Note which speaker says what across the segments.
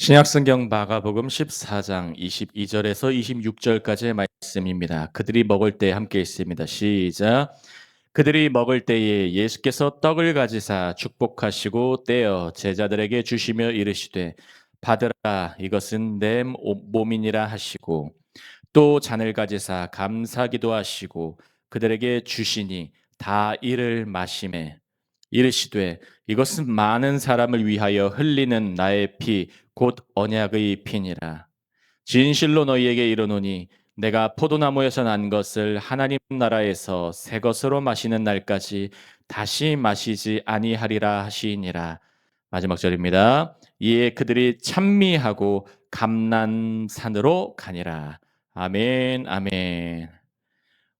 Speaker 1: 신약성경 마가복음 14장 22절에서 26절까지의 말씀입니다. 그들이 먹을 때 함께 있습니다. 시작. 그들이 먹을 때에 예수께서 떡을 가지사 축복하시고 떼어 제자들에게 주시며 이르시되 받으라 이것은 내 몸이니라 하시고 또 잔을 가지사 감사기도 하시고 그들에게 주시니 다 이를 마시매 이르시되 이것은 많은 사람을 위하여 흘리는 나의 피 곧 언약의 피니라. 진실로 너희에게 이르노니 내가 포도나무에서 난 것을 하나님 나라에서 새 것으로 마시는 날까지 다시 마시지 아니하리라 하시니라. 마지막 절입니다. 이에 그들이 찬미하고 감난산으로 가니라. 아멘, 아멘.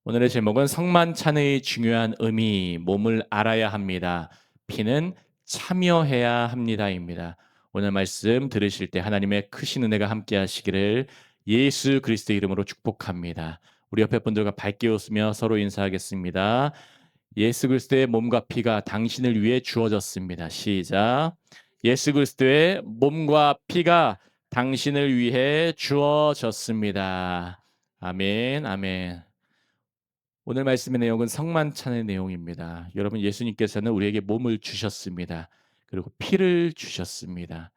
Speaker 1: 오늘의 제목은 성만찬의 중요한 의미, 몸을 알아야 합니다. 피는 참여해야 합니다입니다. 오늘 말씀 들으실 때 하나님의 크신 은혜가 함께 하시기를 예수 그리스도의 이름으로 축복합니다. 우리 옆에 분들과 밝게 웃으며 서로 인사하겠습니다. 예수 그리스도의 몸과 피가 당신을 위해 주어졌습니다. 시작. 예수 그리스도의 몸과 피가 당신을 위해 주어졌습니다. 아멘, 아멘. 오늘 말씀의 내용은 성만찬의 내용입니다. 여러분, 예수님께서는 우리에게 몸을 주셨습니다. 그리고 피를 주셨습니다.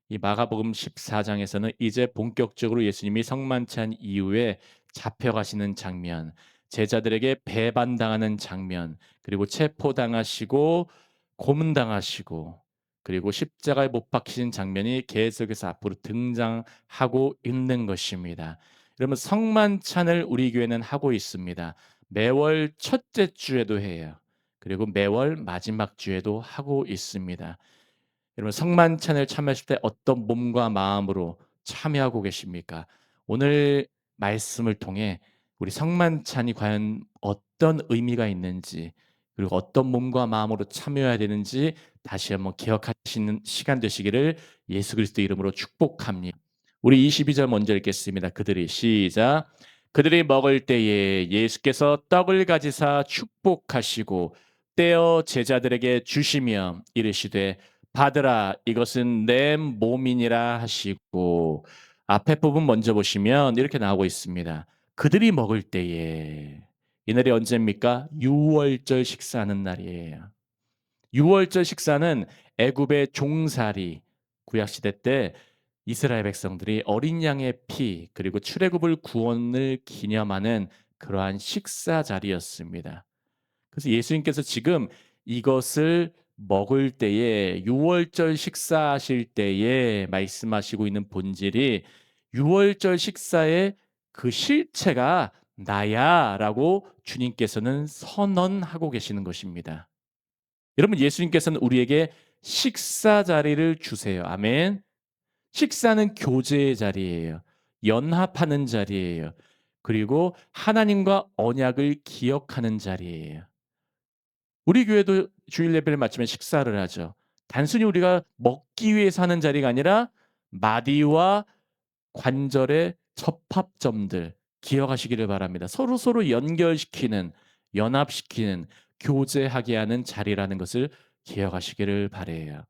Speaker 1: 이 마가복음 14장에서는 이제 본격적으로 예수님이 성만찬 이후에 잡혀가시는 장면, 제자들에게 배반당하는 장면, 그리고 체포당하시고 고문당하시고 그리고 십자가에 못 박히신 장면이 계속해서 앞으로 등장하고 있는 것입니다. 여러분, 성만찬을 우리 교회는 하고 있습니다. 매월 첫째 주에도 해요. 그리고 매월 마지막 주에도 하고 있습니다. 여러분, 성만찬을 참여하실 때 어떤 몸과 마음으로 참여하고 계십니까? 오늘 말씀을 통해 우리 성만찬이 과연 어떤 의미가 있는지, 그리고 어떤 몸과 마음으로 참여해야 되는지 다시 한번 기억하시는 시간 되시기를 예수 그리스도 이름으로 축복합니다. 우리 22절 먼저 읽겠습니다. 그들이 시작. 그들이 먹을 때에 예수께서 떡을 가지사 축복하시고 떼어 제자들에게 주시며 이르시되 받으라 이것은 내 몸이니라 하시고, 앞에 부분 먼저 보시면 이렇게 나오고 있습니다. 그들이 먹을 때에, 이 날이 언제입니까? 유월절 식사하는 날이에요. 유월절 식사는 애굽의 종살이, 구약 시대 때 이스라엘 백성들이 어린 양의 피 그리고 출애굽을 구원을 기념하는 그러한 식사 자리였습니다. 그래서 예수님께서 지금 이것을 먹을 때에, 유월절 식사하실 때에 말씀하시고 있는 본질이 유월절 식사의 그 실체가 나야라고 주님께서는 선언하고 계시는 것입니다. 여러분, 예수님께서는 우리에게 식사 자리를 주세요. 아멘. 식사는 교제의 자리예요. 연합하는 자리예요. 그리고 하나님과 언약을 기억하는 자리예요. 우리 교회도 주일 예배를 마치면 식사를 하죠. 단순히 우리가 먹기 위해서 하는 자리가 아니라 마디와 관절의 접합점들 기억하시기를 바랍니다. 서로서로 연결시키는, 연합시키는, 교제하게 하는 자리라는 것을 기억하시기를 바라요.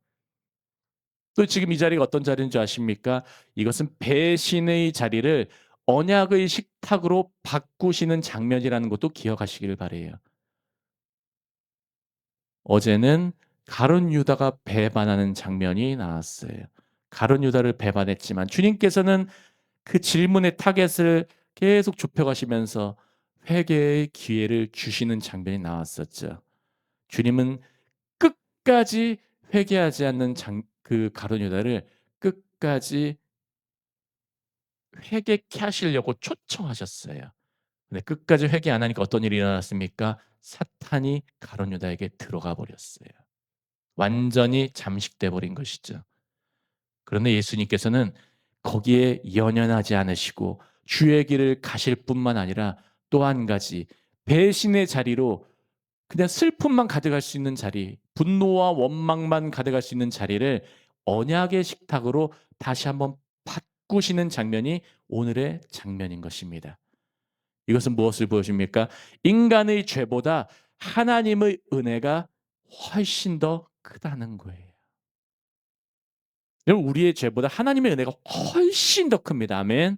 Speaker 1: 또 지금 이 자리가 어떤 자리인 줄 아십니까? 이것은 배신의 자리를 언약의 식탁으로 바꾸시는 장면이라는 것도 기억하시기를 바라요. 어제는 가룟 유다가 배반하는 장면이 나왔어요. 가룟 유다를 배반했지만 주님께서는 그 질문의 타겟을 계속 좁혀 가시면서 회개의 기회를 주시는 장면이 나왔었죠. 주님은 끝까지 회개하지 않는 그 가룟 유다를 끝까지 회개케 하시려고 초청하셨어요. 근데 끝까지 회개 안 하니까 어떤 일이 일어났습니까? 사탄이 가룟 유다에게 들어가 버렸어요. 완전히 잠식돼 버린 것이죠. 그런데 예수님께서는 거기에 연연하지 않으시고 주의 길을 가실 뿐만 아니라 또 한 가지, 배신의 자리로 그냥 슬픔만 가져갈 수 있는 자리, 분노와 원망만 가져갈 수 있는 자리를 언약의 식탁으로 다시 한번 바꾸시는 장면이 오늘의 장면인 것입니다. 이것은 무엇을 보여줍니까? 인간의 죄보다 하나님의 은혜가 훨씬 더 크다는 거예요. 여러분 우리의 죄보다 하나님의 은혜가 훨씬 더 큽니다. 아멘.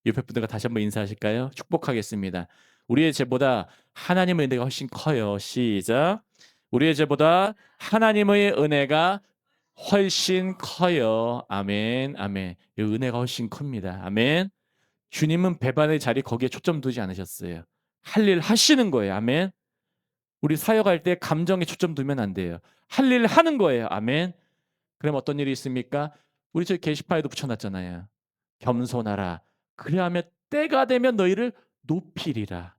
Speaker 1: 옆에 분들과 다시 한번 인사하실까요? 축복하겠습니다. 우리의 죄보다 하나님의 은혜가 훨씬 커요. 시작. 우리의 죄보다 하나님의 은혜가 훨씬 커요. 아멘. 아멘. 이 은혜가 훨씬 큽니다. 아멘. 주님은 배반의 자리 거기에 초점 두지 않으셨어요. 할 일 하시는 거예요. 아멘. 우리 사역할 때 감정에 초점 두면 안 돼요. 할 일 하는 거예요. 아멘. 그럼 어떤 일이 있습니까? 우리 저 게시판에도 붙여놨잖아요. 겸손하라. 그리하면 때가 되면 너희를 높이리라.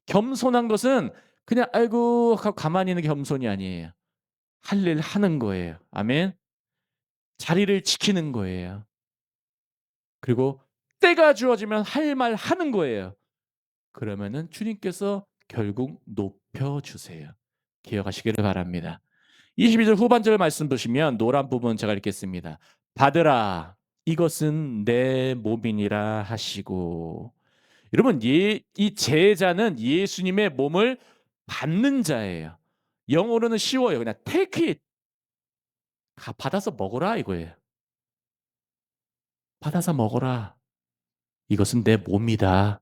Speaker 1: 겸손한 것은 그냥 아이고 하고 가만히 있는 게 겸손이 아니에요. 할 일 하는 거예요. 아멘. 자리를 지키는 거예요. 그리고 때가 주어지면 할 말 하는 거예요. 그러면은 주님께서 결국 높여 주세요. 기억하시기를 바랍니다. 22절 후반절 말씀 보시면 노란 부분 제가 읽겠습니다. 받으라 이것은 내 몸이니라 하시고. 여러분 이 제자는 예수님의 몸을 받는 자예요. 영어로는 쉬워요. 그냥 take it. 받아서 먹어라 이거예요. 받아서 먹어라. 이것은 내 몸이다.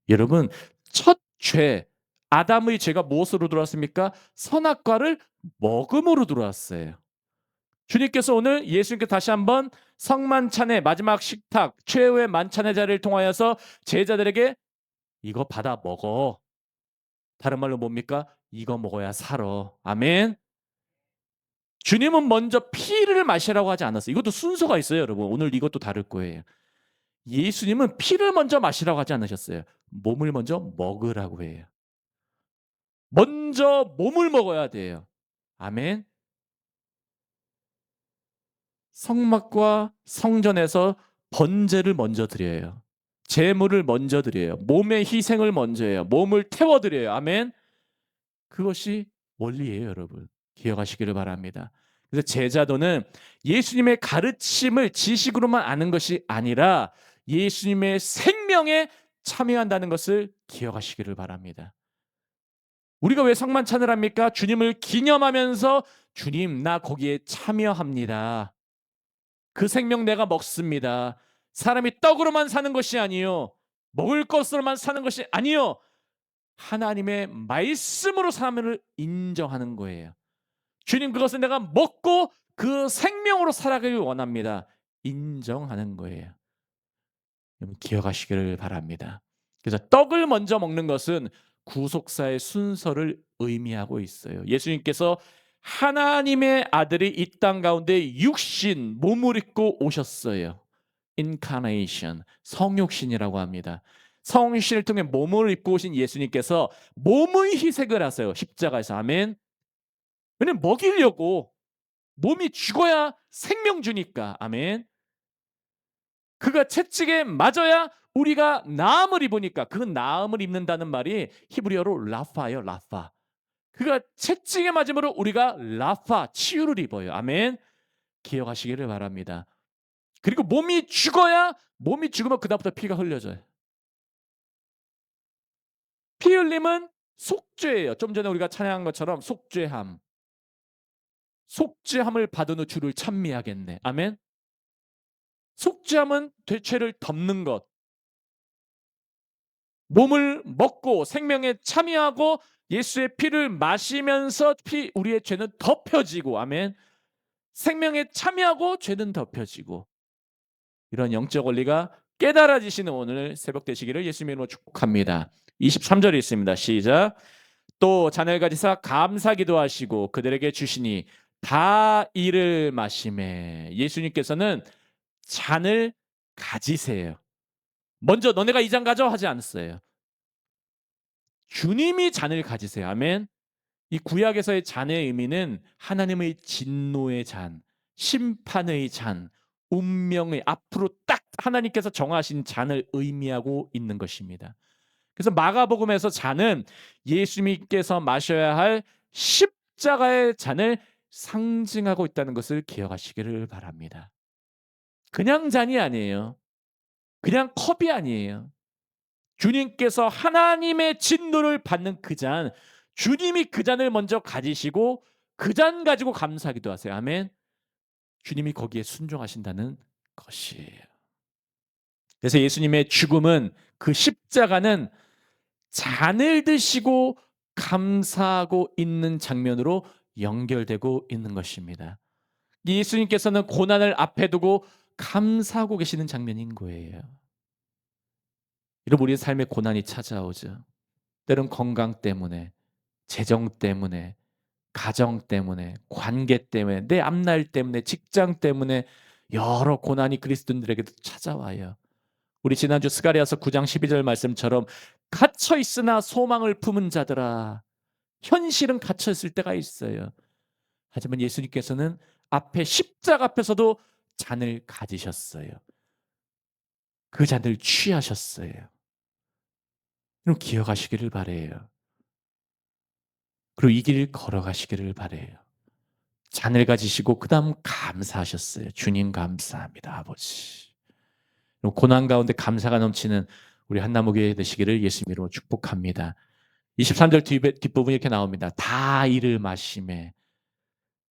Speaker 1: 여러분 첫 죄 아담의 죄가 무엇으로 들어왔습니까? 선악과를 먹음으로 들어왔어요. 주님께서 오늘 예수님께 다시 한번 성만찬의 마지막 식탁 최후의 만찬의 자리를 통하여서 제자들에게 이거 받아 먹어. 다른 말로 뭡니까? 이거 먹어야 살아. 아멘. 주님은 먼저 피를 마시라고 하지 않았어요. 이것도 순서가 있어요, 여러분. 오늘 이것도 다를 거예요. 예수님은 피를 먼저 마시라고 하지 않으셨어요. 몸을 먼저 먹으라고 해요. 먼저 몸을 먹어야 돼요. 아멘. 성막과 성전에서 번제를 먼저 드려요. 제물을 먼저 드려요. 몸의 희생을 먼저 해요. 몸을 태워 드려요. 아멘. 그것이 원리예요, 여러분. 기억하시기를 바랍니다. 그래서 제자도는 예수님의 가르침을 지식으로만 아는 것이 아니라 예수님의 생명에 참여한다는 것을 기억하시기를 바랍니다. 우리가 왜 성만찬을 합니까? 주님을 기념하면서 주님 나 거기에 참여합니다. 그 생명 내가 먹습니다. 사람이 떡으로만 사는 것이 아니요. 먹을 것으로만 사는 것이 아니요. 하나님의 말씀으로 삶을 인정하는 거예요. 주님 그것은 내가 먹고 그 생명으로 살아가길 원합니다. 인정하는 거예요. 여러분 기억하시기를 바랍니다. 그래서 떡을 먼저 먹는 것은 구속사의 순서를 의미하고 있어요. 예수님께서 하나님의 아들이 이 땅 가운데 육신 몸을 입고 오셨어요. incarnation 성육신이라고 합니다. 성육신을 통해 몸을 입고 오신 예수님께서 몸의 희생을 하세요. 십자가에서. 아멘. 왜냐면 먹이려고 몸이 죽어야 생명 주니까. 아멘. 그가 채찍에 맞아야 우리가 나음을 입으니까 그 나음을 입는다는 말이 히브리어로 라파예요. 라파. 그가 채찍에 맞음으로 우리가 라파 치유를 입어요. 아멘. 기억하시기를 바랍니다. 그리고 몸이 죽으면 그다음부터 피가 흘려져요. 피 흘림은 속죄예요. 좀 전에 우리가 찬양한 것처럼 속죄함. 속죄함을 받은 후 주를 찬미하겠네. 아멘. 속죄함은 죄를 덮는 것. 몸을 먹고 생명에 참여하고 예수의 피를 마시면서 우리의 죄는 덮여지고 아멘. 생명에 참여하고 죄는 덮여지고 이런 영적 원리가 깨달아지시는 오늘 새벽 되시기를 예수님의 이름으로 축복합니다. 23절에 있습니다. 시작. 또 잔을 가지사 감사기도 하시고 그들에게 주시니 다 이를 마시매. 예수님께서는 잔을 가지세요. 먼저 너네가 이 잔 가져 하지 않았어요. 주님이 잔을 가지세요. 아멘. 이 구약에서의 잔의 의미는 하나님의 진노의 잔, 심판의 잔, 운명의 앞으로 딱 하나님께서 정하신 잔을 의미하고 있는 것입니다. 그래서 마가복음에서 잔은 예수님께서 마셔야 할 십자가의 잔을 상징하고 있다는 것을 기억하시기를 바랍니다. 그냥 잔이 아니에요. 그냥 컵이 아니에요. 주님께서 하나님의 진노를 받는 그 잔, 주님이 그 잔을 먼저 가지시고 그 잔 가지고 감사하기도 하세요. 아멘. 주님이 거기에 순종하신다는 것이에요. 그래서 예수님의 죽음은, 그 십자가는 잔을 드시고 감사하고 있는 장면으로 연결되고 있는 것입니다. 예수님께서는 고난을 앞에 두고 감사하고 계시는 장면인 거예요. 여러분, 우리의 삶에 고난이 찾아오죠. 때론 건강 때문에, 재정 때문에, 가정 때문에, 관계 때문에, 내 앞날 때문에, 직장 때문에 여러 고난이 그리스도인들에게도 찾아와요. 우리 지난주 스가랴서 9장 12절 말씀처럼 갇혀 있으나 소망을 품은 자들아, 현실은 갇혀 있을 때가 있어요. 하지만 예수님께서는 앞에 십자가 앞에서도 잔을 가지셨어요. 그 잔을 취하셨어요. 그럼 기억하시기를 바래요. 그리고 이 길을 걸어가시기를 바래요. 잔을 가지시고 그다음 감사하셨어요. 주님 감사합니다, 아버지. 그리고 고난 가운데 감사가 넘치는 우리 한나무교회 되시기를 예수님 이름으로 축복합니다. 23절 뒷부분이 이렇게 나옵니다. 다 이를 마심에.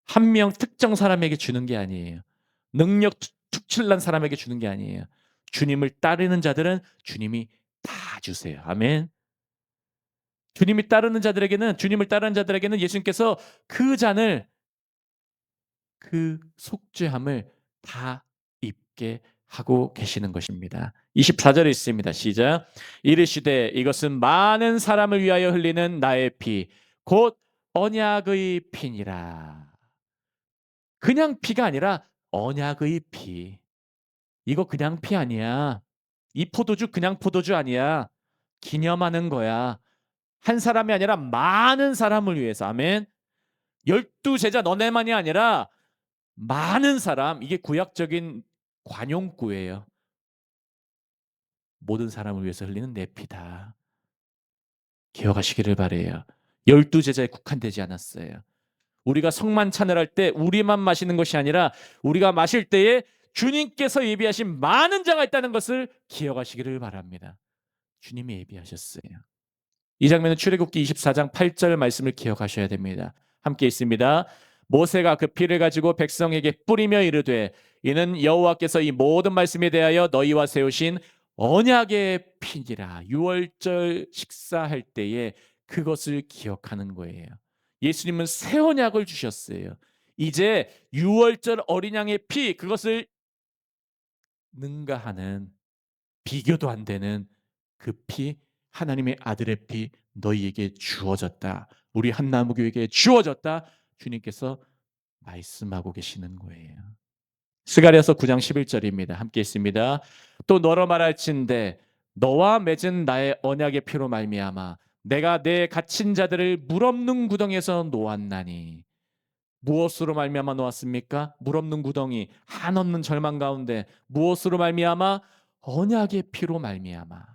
Speaker 1: 한 명 특정 사람에게 주는 게 아니에요. 능력 특출난 사람에게 주는 게 아니에요. 주님을 따르는 자들은 주님이 다 주세요. 아멘. 주님을 따르는 자들에게는 예수님께서 그 잔을, 그 속죄함을 다 입게 하고 계시는 것입니다. 24절에 있습니다. 시작. 이르시되 이것은 많은 사람을 위하여 흘리는 나의 피 곧 언약의 피니라. 그냥 피가 아니라 언약의 피. 이거 그냥 피 아니야. 이 포도주 그냥 포도주 아니야. 기념하는 거야. 한 사람이 아니라 많은 사람을 위해서. 아멘. 12제자 너네만이 아니라 많은 사람. 이게 구약적인 관용구예요. 모든 사람을 위해서 흘리는 내 피다. 기억하시기를 바래요. 12제자에 국한되지 않았어요. 우리가 성만찬을 할 때 우리만 마시는 것이 아니라 우리가 마실 때에 주님께서 예비하신 많은 자가 있다는 것을 기억하시기를 바랍니다. 주님이 예비하셨어요. 이 장면은 출애굽기 24장 8절 말씀을 기억하셔야 됩니다. 함께 있습니다. 모세가 그 피를 가지고 백성에게 뿌리며 이르되 이는 여호와께서 이 모든 말씀에 대하여 너희와 세우신 언약의 피니라. 유월절 식사할 때에 그것을 기억하는 거예요. 예수님은 새 언약을 주셨어요. 이제 유월절 어린 양의 피, 그것을 능가하는, 비교도 안 되는 그 피, 하나님의 아들의 피 너희에게 주어졌다. 우리 한나무교에게 주어졌다. 주님께서 말씀하고 계시는 거예요. 스가랴서 9장 11절입니다. 함께 있습니다. 또 너로 말할진대 너와 맺은 나의 언약의 피로 말미암아 내가 내 갇힌 자들을 물 없는 구덩이에서 놓았나니. 무엇으로 말미암아 놓았습니까? 물 없는 구덩이, 한없는 절망 가운데 무엇으로 말미암아? 언약의 피로 말미암아.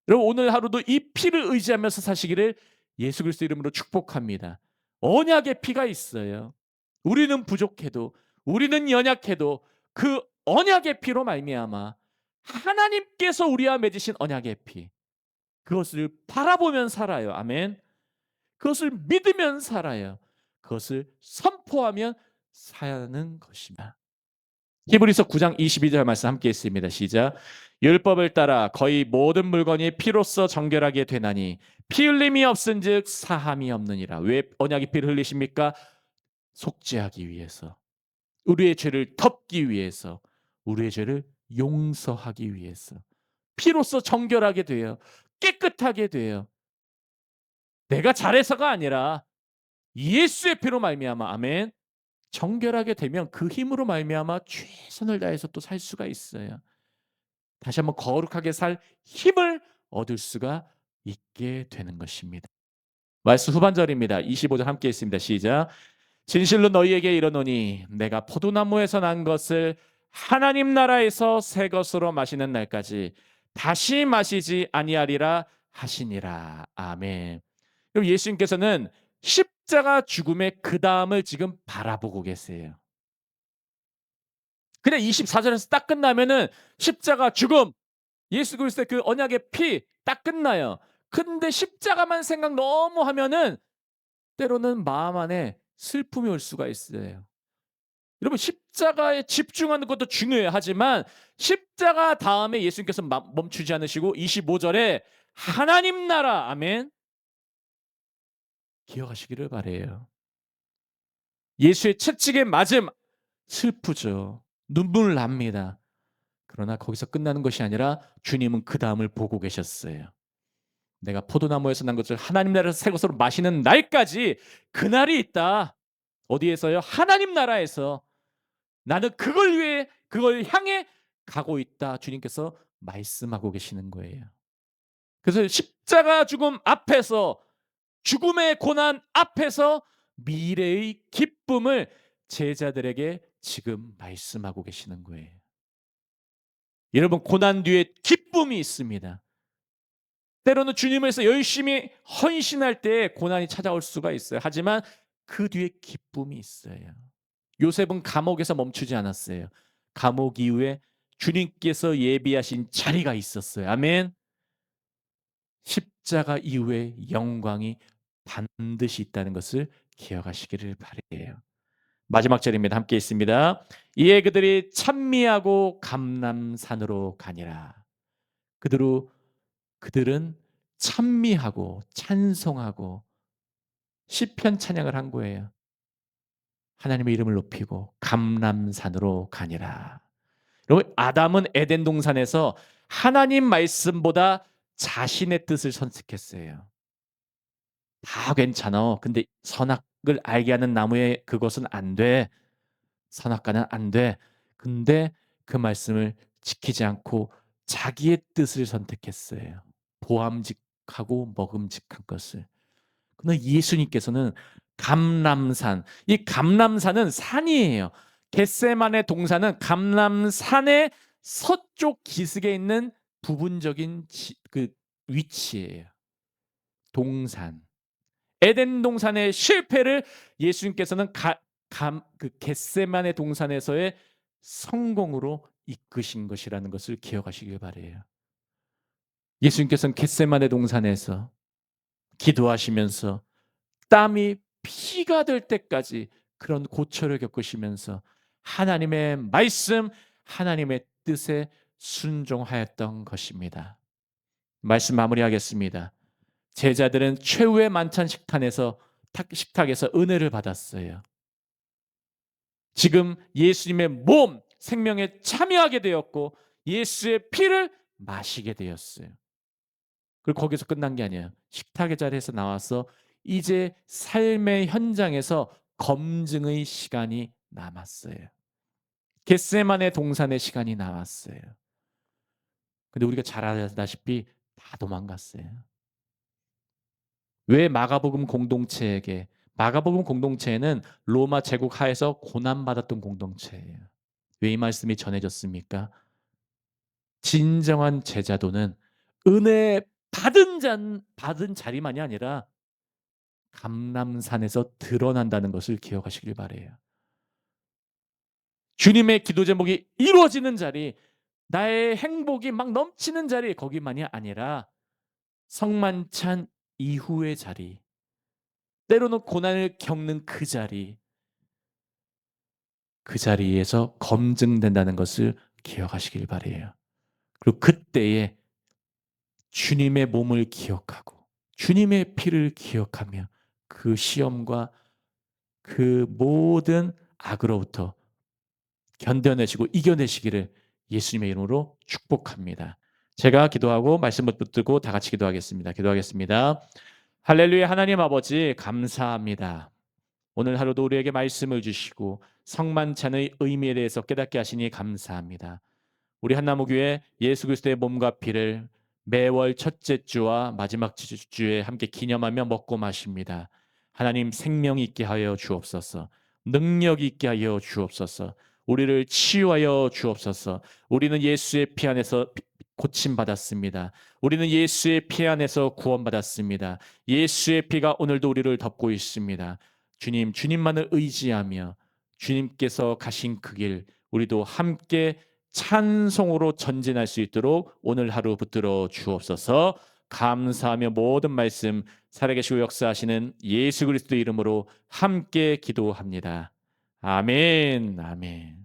Speaker 1: 여러분, 오늘 하루도 이 피를 의지하면서 사시기를 예수 그리스도 이름으로 축복합니다. 언약의 피가 있어요. 우리는 부족해도, 우리는 연약해도 그 언약의 피로 말미암아 하나님께서 우리와 맺으신 언약의 피, 그것을 바라보면 살아요. 아멘. 그것을 믿으면 살아요. 그것을 선포하면 사는 것입니다. 히브리서 9장 22절 말씀 함께 있습니다. 시작. 율법을 따라 거의 모든 물건이 피로써 정결하게 되나니 피 흘림이 없은즉 사함이 없느니라. 왜 언약의 피를 흘리십니까? 속죄하기 위해서, 우리의 죄를 덮기 위해서, 우리의 죄를 용서하기 위해서. 피로써 정결하게 돼요. 깨끗하게 돼요. 내가 잘해서가 아니라 예수의 피로 말미암아. 아멘. 정결하게 되면 그 힘으로 말미암아 최선을 다해서 또 살 수가 있어요. 다시 한번 거룩하게 살 힘을 얻을 수가 있게 되는 것입니다. 말씀 후반절입니다. 25절 함께 있습니다. 시작. 진실로 너희에게 이르노니 내가 포도나무에서 난 것을 하나님 나라에서 새 것으로 마시는 날까지 다시 마시지 아니하리라 하시니라. 아멘. 그럼 예수님께서는 십자가 죽음의 그 다음을 지금 바라보고 계세요. 그냥 24절에서 딱 끝나면은 십자가 죽음, 예수 그리스도의 그 언약의 피 딱 끝나요. 근데 십자가만 생각 너무 하면은 때로는 마음 안에 슬픔이 올 수가 있어요. 여러분 십자가에 집중하는 것도 중요해요. 하지만 십자가 다음에 예수님께서 멈추지 않으시고 25절에 하나님 나라 아멘 기억하시기를 바라요. 예수의 채찍에 맞음 슬프죠. 눈물 납니다. 그러나 거기서 끝나는 것이 아니라 주님은 그다음을 보고 계셨어요. 내가 포도나무에서 난 것을 하나님 나라에서 새 것으로 마시는 날까지 그날이 있다. 어디에서요? 하나님 나라에서. 나는 그걸 위해 그걸 향해 가고 있다. 주님께서 말씀하고 계시는 거예요. 그래서 십자가 죽음 앞에서 죽음의 고난 앞에서 미래의 기쁨을 제자들에게 지금 말씀하고 계시는 거예요. 여러분 고난 뒤에 기쁨이 있습니다. 때로는 주님을 위해서 열심히 헌신할 때 고난이 찾아올 수가 있어요. 하지만 그 뒤에 기쁨이 있어요. 요셉은 감옥에서 멈추지 않았어요. 감옥 이후에 주님께서 예비하신 자리가 있었어요. 아멘. 십자가 이후에 영광이 반드시 있다는 것을 기억하시기를 바라요. 마지막 절입니다. 함께 있습니다. 이에 그들이 찬미하고 감람산으로 가니라. 그들은 찬미하고 찬송하고 시편 찬양을 한 거예요. 하나님의 이름을 높이고 감람산으로 가니라. 여러분 아담은 에덴 동산에서 하나님 말씀보다 자신의 뜻을 선택했어요. 다 괜찮아. 근데 선악을 알게 하는 나무에 그것은 안 돼. 선악과는 안 돼. 근데 그 말씀을 지키지 않고 자기의 뜻을 선택했어요. 보암직하고 먹음직한 것을. 근데 예수님께서는 감람산, 이 감람산은 산이에요. 겟세마네 동산은 감람산의 서쪽 기슭에 있는 부분적인 그 위치예요. 동산. 에덴 동산의 실패를 예수님께서는 그 겟세마네 동산에서의 성공으로 이끄신 것이라는 것을 기억하시길 바래요. 예수님께서는 겟세마네 동산에서 기도하시면서 땀이 피가 될 때까지 그런 고초를 겪으시면서 하나님의 말씀, 하나님의 뜻에 순종하였던 것입니다. 말씀 마무리하겠습니다. 제자들은 최후의 만찬 식탁에서 은혜를 받았어요. 지금 예수님의 몸, 생명에 참여하게 되었고 예수의 피를 마시게 되었어요. 그리고 거기서 끝난 게 아니에요. 식탁의 자리에서 나와서 이제 삶의 현장에서 검증의 시간이 남았어요. 겟세마네 동산의 시간이 남았어요. 근데 우리가 잘 알다시피 다 도망갔어요. 왜 마가복음 공동체에는 로마 제국 하에서 고난받았던 공동체예요. 왜 이 말씀이 전해졌습니까? 진정한 제자도는 은혜 받은 자리만이 아니라 감람산에서 드러난다는 것을 기억하시길 바라요. 주님의 기도 제목이 이루어지는 자리, 나의 행복이 막 넘치는 자리 거기만이 아니라 성만찬 이후의 자리, 때로는 고난을 겪는 그 자리, 그 자리에서 검증된다는 것을 기억하시길 바라요. 그리고 그때에 주님의 몸을 기억하고 주님의 피를 기억하며 그 시험과 그 모든 악으로부터 견뎌내시고 이겨내시기를 예수님의 이름으로 축복합니다. 제가 기도하고 말씀 붙들고 다 같이 기도하겠습니다. 기도하겠습니다. 할렐루야. 하나님 아버지 감사합니다. 오늘 하루도 우리에게 말씀을 주시고 성만찬의 의미에 대해서 깨닫게 하시니 감사합니다. 우리 한나무교회 예수 그리스도의 몸과 피를 매월 첫째 주와 마지막 주에 함께 기념하며 먹고 마십니다. 하나님 생명 있게 하여 주옵소서. 능력 있게 하여 주옵소서. 우리를 치유하여 주옵소서. 우리는 예수의 피 안에서 고침 받았습니다. 우리는 예수의 피 안에서 구원받았습니다. 예수의 피가 오늘도 우리를 덮고 있습니다. 주님, 주님만을 의지하며 주님께서 가신 그 길 우리도 함께 찬송으로 전진할 수 있도록 오늘 하루 붙들어 주옵소서. 감사하며 모든 말씀 살아계시고 역사하시는 예수 그리스도 이름으로 함께 기도합니다. 아멘. 아멘.